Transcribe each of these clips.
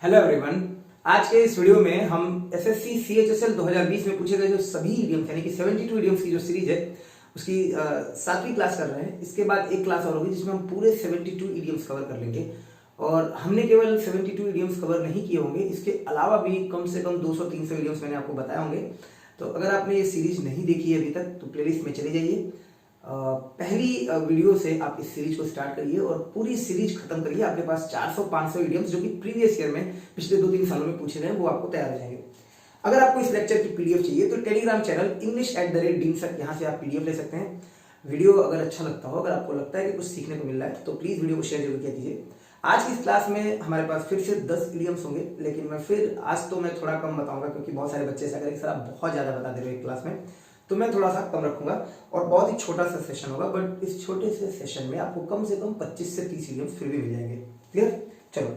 Hello everyone. आज के इस वीडियो में हम एसएससी सीएचएसएल 2020 में पूछे गए जो सभी इडियम्स यानी कि 72 इडियम्स की जो सीरीज है उसकी 7वीं क्लास कर रहे हैं। इसके बाद एक क्लास और होगी जिसमें हम पूरे 72 इडियम्स कवर कर लेंगे। और हमने केवल 72 इडियम्स कवर नहीं किए होंगे, इसके अलावा भी कम से कम 200-300 इडियम्स मैंने आपको बताए होंगे। तो अगर आपने ये सीरीज नहीं देखी है अभी तक तो प्लेलिस्ट में चले जाइए। पहली वीडियो से आप इस सीरीज को स्टार्ट करिए और पूरी सीरीज खत्म करिए। आपके पास 400-500 इडियम्स जो कि प्रीवियस ईयर में पिछले 2-3 सालों में पूछे गए वो आपको तैयार हो जाएंगे। अगर आपको इस लेक्चर की पीडीएफ चाहिए तो टेलीग्राम चैनल English@DeanSir यहाँ से आप पीडीएफ ले सकते हैं। वीडियो अगर अच्छा लगता हो, अगर आपको लगता है कि कुछ सीखने को मिल रहा है तो प्लीज वीडियो को शेयर जरूर किया कीजिए। आज की इस क्लास में हमारे पास फिर से 10 इडियम्स होंगे, लेकिन मैं फिर आज तो मैं थोड़ा कम बताऊंगा क्योंकि बहुत सारे बच्चे ऐसा करेंगे सर आप बहुत ज्यादा बता दे रहे हो एक क्लास में, तो मैं थोड़ा सा कम रखूंगा और बहुत ही छोटा सा सेशन होगा। बट इस छोटे से सेशन में आपको कम से कम 25 से 30 इडियम्स फिर भी मिल जाएंगे। क्लियर? चलो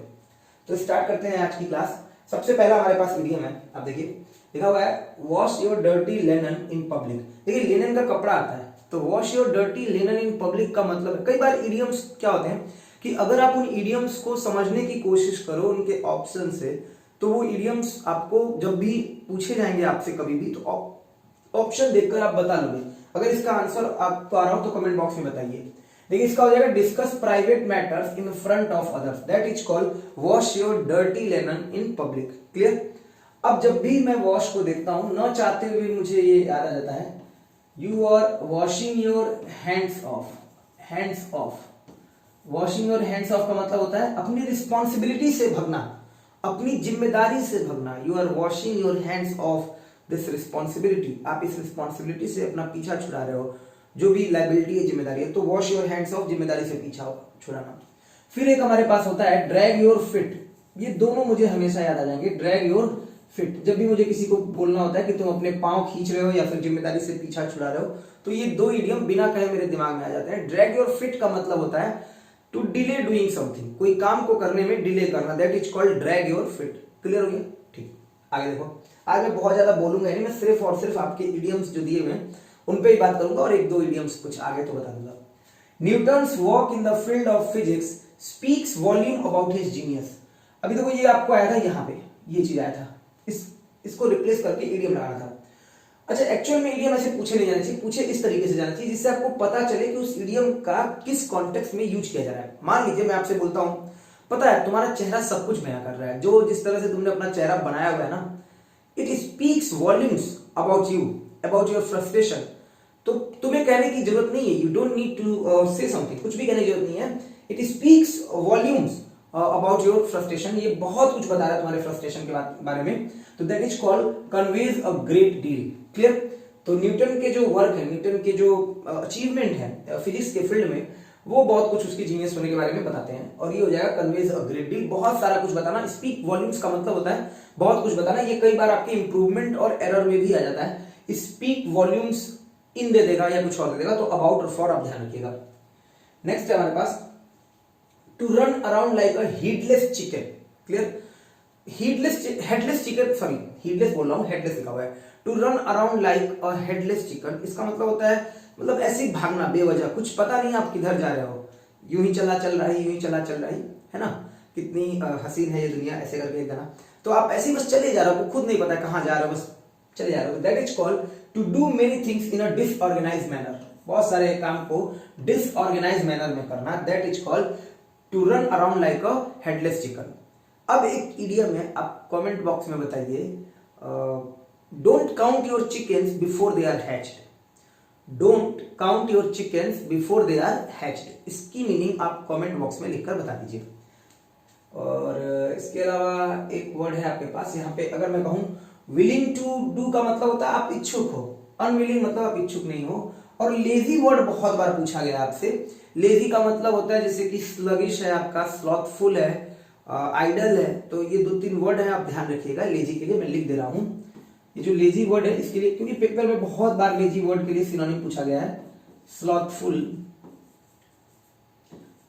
तो स्टार्ट करते हैं आज की क्लास। सबसे पहला हमारे पास इडियम है, आप देखिए लिखा हुआ है wash your dirty Lennon in public. देखिए लेनन का कपड़ा आता है तो wash your dirty Lennon in public का मतलब है, कई बार इडियम्स क्या होते हैं कि अगर आप उन इडियम्स को समझने की कोशिश करो उनके ऑप्शन से तो वो इडियम्स आपको जब भी पूछे जाएंगे आपसे कभी भी तो ऑप्शन देखकर आप बता लोगे। अगर इसका आंसर आपको आ रहा हो तो कमेंट बॉक्स में बताइए। देखिए इसका हो जाएगा discuss private matters in front of others, that is called wash your dirty Lennon in public. Clear? अब जब भी मैं वॉश को देखता हूं न चाहते हुए मुझे ये याद आ जाता है you are washing your hands off. Hands off, washing your hands off का मतलब होता है अपनी रिस्पॉन्सिबिलिटी से भगना, अपनी जिम्मेदारी से भगना। You are washing your hands off this responsibility, आप इस रिस्पॉन्सिबिलिटी से अपना पीछा छुड़ा रहे हो, जो भी लाइबिलिटी है जिम्मेदारी है। तो वॉश योर हैंड्स ऑफ जिम्मेदारी से पीछा छुड़ाना। फिर एक हमारे पास होता है ड्रैग योर फिट। ये दोनों मुझे हमेशा याद आ जाएंगे, ड्रैग योर फिट। जब भी मुझे किसी को बोलना होता है कि तुम अपने पांव खींच रहे हो या फिर जिम्मेदारी से पीछा छुड़ा रहे हो तो ये दो इडियम बिना कहे मेरे दिमाग में आ जाते हैं। ड्रैग योर फिट का मतलब होता है टू डिले डूइंग समथिंग, कोई काम को करने में डिले करना, that is called drag your fit. Clear हो गया? ठीक, आगे देखो। आज मैं बहुत ज्यादा बोलूंगा नहीं, मैं सिर्फ और सिर्फ आपके इडियम्स जो दिए हुए हैं उन पे ही बात करूंगा और एक दो इडियम्स कुछ आगे तो बता दूंगा। Newton's walk in the field of physics speaks volume about his genius. अभी देखो ये आपको आया था यहाँ पे, ये चीज आया था, इसको रिप्लेस करके इडियम लगाना था। अच्छा एक्चुअल में इडियम ऐसे पूछे नहीं जाने चाहिए, पूछे इस तरीके से जाना चाहिए जिससे आपको पता चले कि उस इडियम का किस कॉन्टेक्स्ट में यूज किया जा रहा है। मान लीजिए मैं आपसे बोलता हूं पता है तुम्हारा चेहरा सब कुछ बयां कर रहा है, जो जिस तरह से तुमने अपना चेहरा बनाया हुआ है ना, it speaks volumes about you, about your frustration. तो तुम्हें कहने की जरूरत नहीं है, you don't need to say something, कुछ भी कहने की जरूरत नहीं है। It speaks volumes about your frustration, ये बहुत कुछ बता रहा है तुम्हारे फ्रस्ट्रेशन के बारे में, तो that is called conveys a great deal. Clear? तो न्यूटन के जो वर्क है, न्यूटन के जो अचीवमेंट है फिजिक्स के फील्ड में, वो बहुत कुछ उसके जीनियस होने के बारे में बताते हैं और ये हो जाएगा कन्वेज अ ग्रेट डील। बहुत सारा कुछ बताना। स्पीक वॉल्यूम्स का मतलब होता है बहुत कुछ बताना। ये कई बार आपके इंप्रूवमेंट और एरर में भी आ जाता है। स्पीक वॉल्यूम्स इन दे देगा या कुछ और दे देगा, तो अबाउट और फॉर आप ध्यान रखिएगा। नेक्स्ट है हमारे पास to run around like a headless chicken. Clear? Headless chicken, sorry headless बोल रहा हूं, हेडलेस लिखा हुआ है। To run around like a headless chicken, इसका मतलब होता है मतलब ऐसे ही भागना बेवजह, कुछ पता नहीं आप किधर जा रहे हो, यूं ही चला चल रहा है, यूं ही चला चल रहा है ना। कितनी हसीन है ये दुनिया, ऐसे करके एक गाना। तो आप ऐसे ही बस चले जा रहे हो, खुद नहीं पता कहां जा रहे हो, बस चले जा रहे हो। That is called to do many things in a disorganised manner, बहुत सारे काम को डिसऑर्गेनाइज्ड मैनर में करना, that is called to run around like a headless chicken. अब एक इडियम है, आप कमेंट बॉक्स में बताइए, don't count your chickens before they are hatched. Don't count your chickens before they are hatched, इसकी meaning आप कमेंट बॉक्स में लिखकर बता दीजिए। और इसके अलावा एक वर्ड है आपके पास यहाँ पे, अगर मैं कहूं विलिंग टू डू का मतलब होता है आप इच्छुक हो, अनविलिंग मतलब आप इच्छुक नहीं हो। और लेजी वर्ड बहुत बार पूछा गया आपसे। लेजी का मतलब होता है जैसे कि स्लगिश है आपका, स्लॉथफुल है, आइडल है। तो ये 2-3 वर्ड है, आप ध्यान रखिएगा। लेजी के लिए मैं लिख दे रहा हूं, ये जो लेजी वर्ड है इसके लिए, क्योंकि पेपर में बहुत बार लेजी वर्ड के लिए सिनोनिम पूछा गया है। स्लॉथफुल,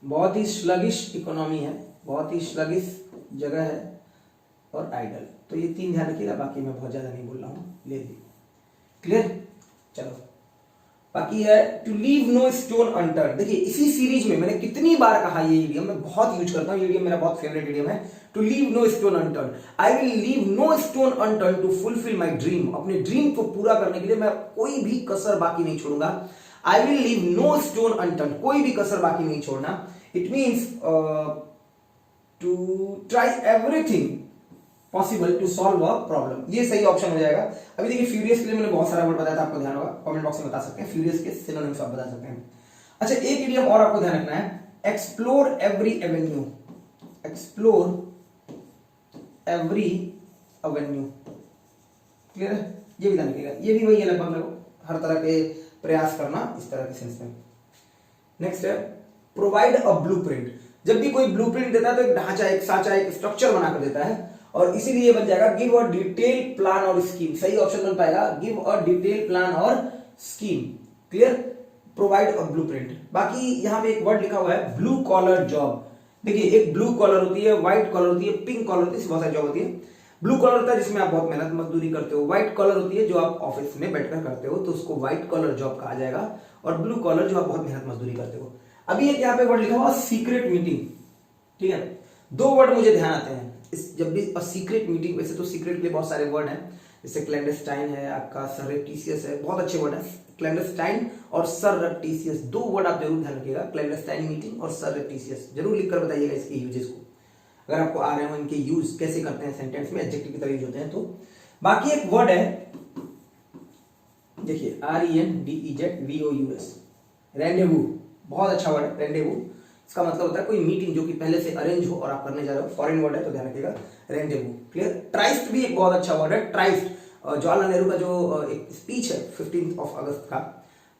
बहुत ही स्लगिश इकोनॉमी है, बहुत ही स्लगिश जगह है, और आइडल। तो ये 3 ध्यान रखिएगा, बाकी मैं बहुत ज्यादा नहीं बोल रहा हूं। लेजी। क्लियर? चलो बाकी है to leave no stone unturned. देखिए इसी सीरीज में मैंने कितनी बार कहा ये इडियम, मैं बहुत यूज करता हूँ, ये इडियम मेरा बहुत फेवरेट इडियम है। To leave no stone unturned, I will leave no stone unturned to fulfil my dream. अपने ड्रीम को पूरा करने के लिए मैं कोई भी कसर बाकी नहीं छोड़ूंगा। I will leave no stone unturned, कोई भी कसर बाकी नहीं छोड़ना। It means to try everything possible to solve a problem, ये सही ऑप्शन हो जाएगा। अभी देखिए फ्यूरियस के लिए मैंने बहुत सारा वर्ड बताया था, आपको ध्यान होगा, कमेंट बॉक्स में बता सकते हैं फ्यूरियस के सिनोनिम्स आप बता सकते हैं। अच्छा एक इडियम और आपको ध्यान रखना है, explore every Avenue. Explore every Avenue, clear है, ये भी ध्यान रखिएगा, ये भी वही है लगभग हर तरह के प्रयास करना इस तरह के सेंस में। नेक्स्ट है प्रोवाइड अ ब्लूप्रिंट। जब भी कोई ब्लूप्रिंट देता है तो एक ढांचा, एक साचा, एक स्ट्रक्चर बनाकर देता है, और इसीलिए बन जाएगा गिव अ डिटेल प्लान और स्कीम। सही ऑप्शन बन पाएगा गिव अ डिटेल प्लान और scheme, clear, provide a blueprint. बाकी यहां पे एक वर्ड लिखा हुआ है ब्लू कॉलर जॉब। देखिए एक ब्लू कॉलर होती है, व्हाइट कॉलर होती है, पिंक कॉलर होती है, बहुत सारी जॉब होती है। ब्लू कॉलर होता है जिसमें आप बहुत मेहनत मजदूरी करते हो, व्हाइट कॉलर होती है जो आप ऑफिस में बैठकर करते हो, तो उसको व्हाइट कॉलर जॉब कहा जाएगा, और ब्लू कॉलर जो आप बहुत मेहनत मजदूरी करते हो। अभी एक यहाँ पे वर्ड लिखा हुआ सीक्रेट मीटिंग, ठीक है, दो वर्ड मुझे ध्यान आते हैं इस जब भी सीक्रेट मीटिंग। वैसे तो सीक्रेट के लिए बहुत सारे वर्ड हैं, जैसे क्लैंडस्टाइन है, आपका सररेप्टिशियस है, बहुत अच्छे वर्ड है। क्लैंडस्टाइन और सररेप्टिशियस, दो वर्ड आप जरूर ध्यान रखिएगा, क्लैंडस्टाइन मीटिंग और सररेप्टिशियस, जरूर लिखकर बताइएगा इसके यूजेस को, अगर आपको आ रहे हो इनके यूज कैसे करते हैं सेंटेंस में, एडजेक्टिव की तरह यूज होते हैं तो। बाकी एक वर्ड है, देखिए RENDEZVOUS, रेंडेवू, बहुत अच्छा वर्ड है रेंडेवू। इसका मतलब होता है कोई मीटिंग जो कि पहले से अरेंज हो और आप करने जा रहे हो, फॉरेन वर्ड है तो ध्यान रखिएगा रेंडेवू, क्लियर। ट्राइस्ट भी एक बहुत अच्छा वर्ड है, ट्राइस्ट, जवाहरलाल नेहरू का जो एक स्पीच है 15 अगस्त का,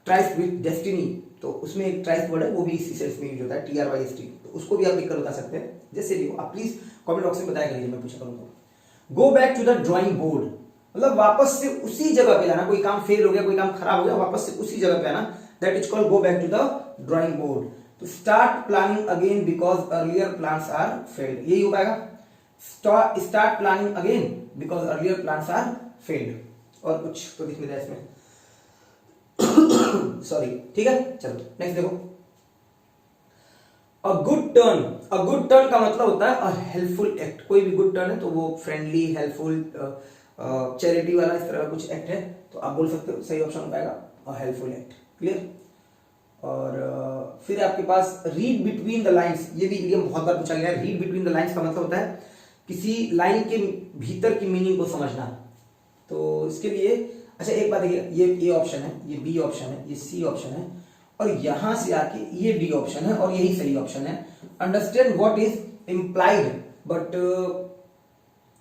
ट्राइस्ट विद डेस्टिनी, तो उसमें एक ट्राइस्ट वर्ड है, वो भी इसी सेंस में यूज होता है, TRYST, तो उसको भी आप लिखकर बता सकते हैं, जैसे भी हो आप प्लीज कमेंट बॉक्स में बताया करिए, मैं पूछा करूंगा। Go back to the drawing board, मतलब वापस से उसी जगह पे लाना, कोई काम फेल हो गया, कोई काम खराब हो गया, वापस से उसी जगह पे आना, that is called go back to the drawing board. तो start planning again because earlier plans are failed, यही हो पाएगा, start planning again because earlier plans are failed. और कुछ तो दिख नहीं रहा इसमें सॉरी, ठीक है, चलो नेक्स्ट देखो, a good turn. A good turn का मतलब होता है अ हेल्पफुल एक्ट, कोई भी गुड टर्न है तो वो फ्रेंडली, हेल्पफुल, चैरिटी वाला इस तरह का कुछ एक्ट है, तो आप बोल सकते हो, सही ऑप्शन हो पाएगा अ हेल्पफुल एक्ट, क्लियर। और फिर आपके पास रीड बिटवीन द लाइंस, ये भी इडियम बहुत बार पूछा गया है। रीड बिटवीन द लाइंस का मतलब होता है किसी लाइन के भीतर की मीनिंग को समझना, तो इसके लिए अच्छा एक बात देखिए, ये ए ऑप्शन है, ये बी ऑप्शन है, ये सी ऑप्शन है, और यहां से आके ये डी ऑप्शन है, और यही सही ऑप्शन है। Understand what is implied but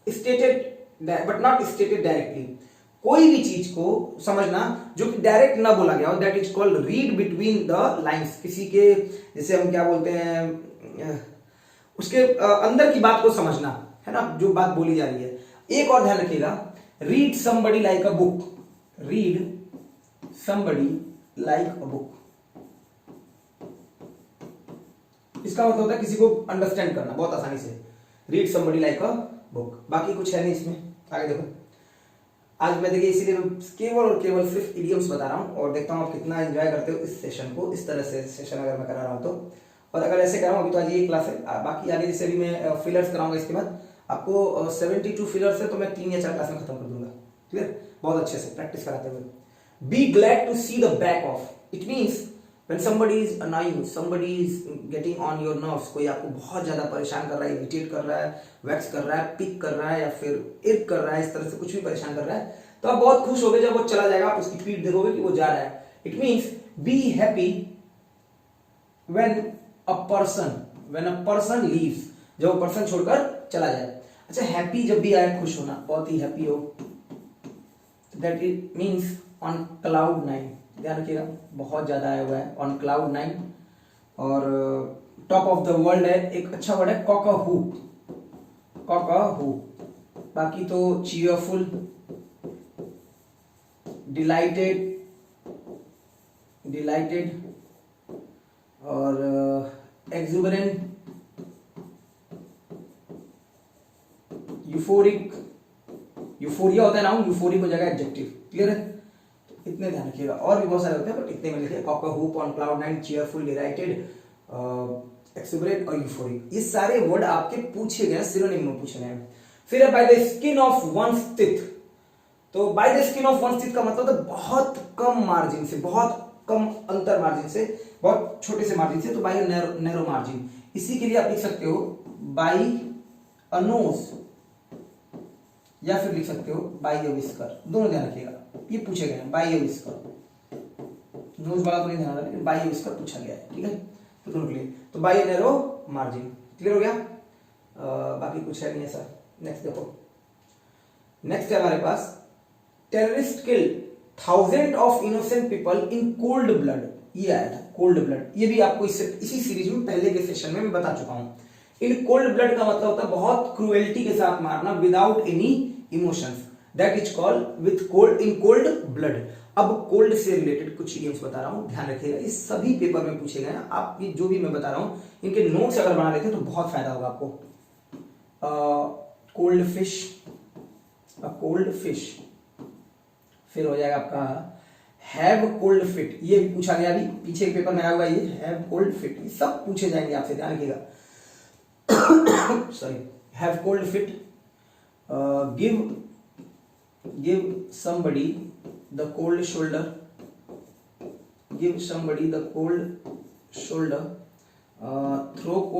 stated but not stated directly, कोई भी चीज को समझना जो कि डायरेक्ट ना बोला गया हो, that is called read between the lines. किसी के, जैसे हम क्या बोलते हैं, उसके अंदर की बात को समझना है ना, जो बात बोली जा रही है। एक और ध्यान रखिएगा, read somebody like a book, read somebody like a book, इसका मतलब होता है किसी को अंडरस्टैंड करना बहुत आसानी से, read somebody like a book. बाकी कुछ है नहीं इसमें, आगे देखो। आज मैं देखिए इसीलिए केवल और केवल सिर्फ इडियम्स बता रहा हूं, और देखता हूं आप कितना एंजॉय करते हो इस सेशन को, इस तरह से सेशन अगर मैं करा रहा हूं तो। और अगर ऐसे कर रहा हूं, अभी तो आज ये क्लास है, बाकी आगे जैसे भी मैं फिलर्स कराऊंगा, इसके बाद आपको 72 फिलर्स है तो मैं 3 या 4 क्लास में खत्म कर दूंगा, क्लियर, बहुत अच्छे से प्रैक्टिस कराते हुए। Be glad to see the back of, it means when somebody is annoying, somebody is getting on your nerves, कोई आपको बहुत ज्यादा परेशान कर रहा है, इरिटेट कर रहा है, वैक्स कर रहा है, पिक कर रहा है, या फिर इर्क कर रहा है, इस तरह से कुछ भी परेशान कर रहा है, तो आप बहुत खुश होगे जब वो चला जाएगा, आप उसकी पीठ देखोगे कि वो जा रहा है। It means be happy when a person leaves, जब वो पर्सन छोड़कर चला जाए। अच्छा हैप्पी जब भी आए, खुश होना, बहुत ही हैप्पी हो, that it means on cloud 9, ध्यान रखिएगा, बहुत ज्यादा आया हुआ है ऑन क्लाउड 9। और टॉप ऑफ द वर्ल्ड है, एक अच्छा वर्ड है कॉकहू, कॉकहू। बाकी तो चीयरफुल, डिलाइटेड, डिलाइटेड, और एक्सुबरेंट, यूफोरिक, यूफोरिया होता है नाउन, यूफोरिक हो जाएगा एडजेक्टिव, क्लियर है। इतने ध्यान रखिएगा, और भी बहुत सारे होते हैं बट इतने में लिखिए। Cock a hoop on cloud nine, cheerful, delighted, exuberant और यूफोरिक, ये सारे वर्ड आपके पूछे गए, सिनोनिम में पूछे गए हैं। फिर है by the skin of one's teeth. तो by the skin of one's teeth का मतलब है बहुत कम मार्जिन से, बहुत कम अंतर मार्जिन से, बहुत छोटे से मार्जिन से, तो बाय नैरो मार्जिन। इसी के लिए आप लिख सकते हो बाय अ नोज, या फिर लिख सकते हो बाय अ विस्कर, दोनों ध्यान रखिएगा, ये पूछे गए हैं। बाय अ विस्कर, नोज वाला तो नहीं ध्यान रखना, लेकिन बाय अ विस्कर पूछा गया है, ठीक है, तो दोनों के लिए। तो by a narrow margin, clear हो गया। बाकी कुछ है नहीं ऐसा। नेक्स्ट देखो, नेक्स्ट है हमारे पास, terrorist kill thousand of innocent people in cold blood. ये आया था कोल्ड ब्लड, ये भी आपको इसी सीरीज में पहले के सेशन में मैं बता चुका हूं। इन कोल्ड ब्लड का मतलब होता है बहुत क्रुएल्टी के साथ मारना, without any emotions, that is called with cold, in cold blood. अब कोल्ड से रिलेटेड कुछ इडियम्स बता रहा हूं, ध्यान रखिएगा, ये सभी पेपर में पूछे गए हैं। आप ये जो भी मैं बता रहा हूं, इनके नोट्स अगर बना लेते हैं तो बहुत फायदा होगा आपको। Cold fish, a cold fish, फिर हो जाएगा आपका हैव कोल्ड फिट, ये भी पूछा गया, अभी पीछे एक पेपर में आया हुआ, ये हैव कोल्ड फिट, ये सब पूछे जाएंगे आपसे, ध्यान रखिएगा। Sorry, have cold fit, give somebody the cold shoulder, give somebody the cold shoulder, throw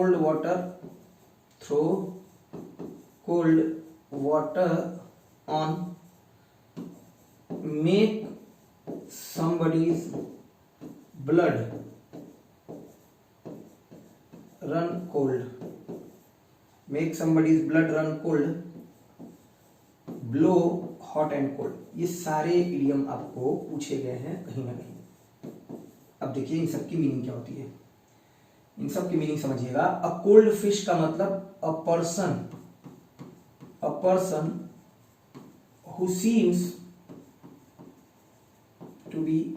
cold water on, make somebody's blood run cold, make somebody's blood run cold, blow hot and cold, ये सारे idiom आपको पूछे गए हैं कहीं ना कहीं। अब देखिए इन सब की मीनिंग क्या होती है, इन सब की मीनिंग समझिएगा। अ कोल्ड फिश का मतलब a person who seems to be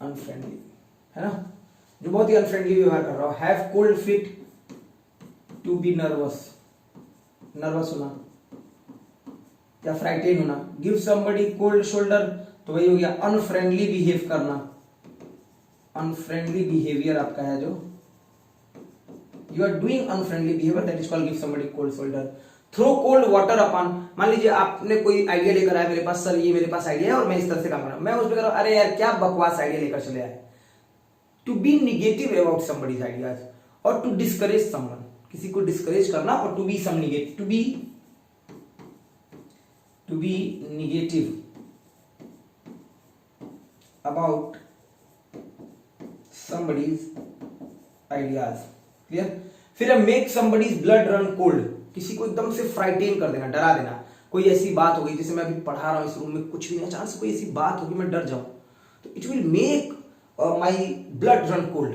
unfriendly, है ना, जो बहुत ही अनफ्रेंडली व्यवहार कर रहा हो। Have cold feet, to be nervous, nervous होना या फ्राइटेन होना। गिव समबडी कोल्ड शोल्डर, तो वही हो गया अनफ्रेंडली बिहेव करना, अनफ्रेंडली बिहेवियर आपका है, जो you are doing unfriendly behaviour, that is called give somebody cold shoulder. Throw cold water upon, मान लीजिए आपने कोई आइडिया लेकर आया मेरे पास, सर ये मेरे पास आइडिया है और मैं इस तरह से काम कर रहा हूं, मैं उस पर कह रहा हूं अरे यार क्या बकवास आइडिया लेकर चले आए। To be negative about somebody's ideas, और टू डिस्करेज समवन, किसी को डिस्करेज करना, और to be some negative, to be negative about somebody's ideas, clear. फिर है make somebody's blood run cold, किसी को एकदम से फ्राइटेन कर देना, डरा देना। कोई ऐसी बात हो गई, जैसे मैं अभी पढ़ा रहा हूं इस रूम में, कुछ भी नहीं, अचानक से कोई ऐसी बात होगी मैं डर जाऊं, तो it will make my blood run cold.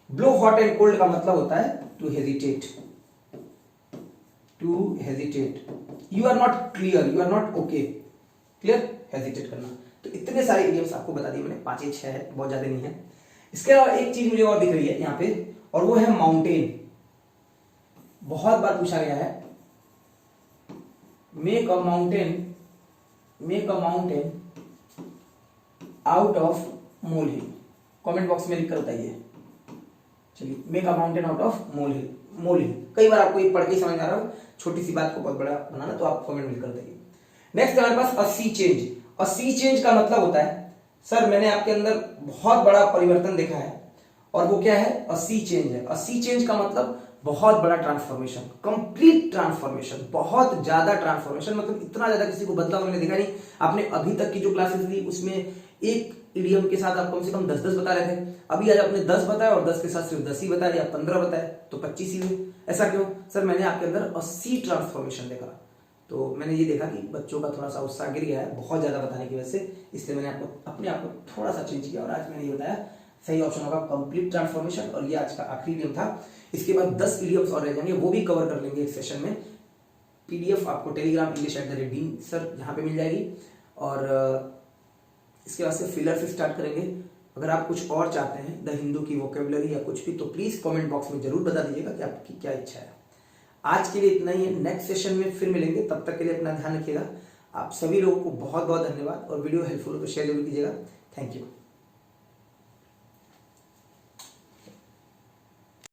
Blow hot and cold का मतलब होता है to hesitate, you are not clear, you are not okay, clear, hesitate करना। तो इतने सारे इडियम्स आपको बता दिए मैंने, 5 या 6 है, बहुत ज्यादा नहीं है। इसके अलावा एक चीज मुझे और दिख रही है यहाँ पे, और वो है माउंटेन। बहुत बार पूछा गया है, make a mountain out of molehill. Comment box में लिखकर बताइए। चलिए, make a mountain out of molehill. कई बार आपको ये पढ़ के समझ आ रहा हो, छोटी सी बात को बहुत बड़ा बनाना, तो आप कमेंट में लिखकर बताइए। नेक्स्ट हमारे पास अ सी चेंज। अ सी चेंज का मतलब होता है, सर मैंने आपके अंदर बहुत बड़ा परिवर्तन देखा है, और वो क्या है, अ सी चेंज है। अ सी चेंज का मतलब बहुत बड़ा ट्रांसफॉर्मेशन, कंप्लीट ट्रांसफॉर्मेशन, बहुत ज्यादा ट्रांसफॉर्मेशन, मतलब इतना ज्यादा किसी को बदलाव मैंने देखा नहीं। आपने अभी तक की जो क्लासेस ली उसमें एक इडियम के साथ आप कम से कम 10-10 बता रहे थे, अभी आज आपने 10 बताया और 10 के साथ सिर्फ 10 ही बताया, या 15 बताए तो 25 ही हुए। ऐसा क्यों? सर मैंने आपके अंदर 80 ट्रांसफॉर्मेशन देखा, तो मैंने ये देखा कि बच्चों का थोड़ा सा उत्साह गिर गया है बहुत ज्यादा बताने की वजह से, इसलिए मैंने आपको अपने आप को थोड़ा सा चेंज किया, और आज मैंने ये बताया सही ऑप्शन होगा कंप्लीट ट्रांसफॉर्मेशन। और ये आज का आखिरी इडियम था। इसके बाद 10 इडियम्स और रह जाएंगे, वो भी कवर कर लेंगे एक सेशन में। पीडीएफ आपको टेलीग्राम English@dean सर यहाँ पे मिल जाएगी, और इसके बाद से फिलर से स्टार्ट करेंगे। अगर आप कुछ और चाहते हैं, द हिंदू की वोकेबुलरी या कुछ भी, तो प्लीज कमेंट बॉक्स में जरूर बता दीजिएगा कि आपकी क्या इच्छा है। आज के लिए इतना ही है, नेक्स्ट सेशन में फिर मिलेंगे, तब तक के लिए अपना ध्यान रखिएगा। आप सभी लोगों को बहुत बहुत धन्यवाद और वीडियो हेल्पफुल हो तो शेयर जरूर कीजिएगा। Thank you.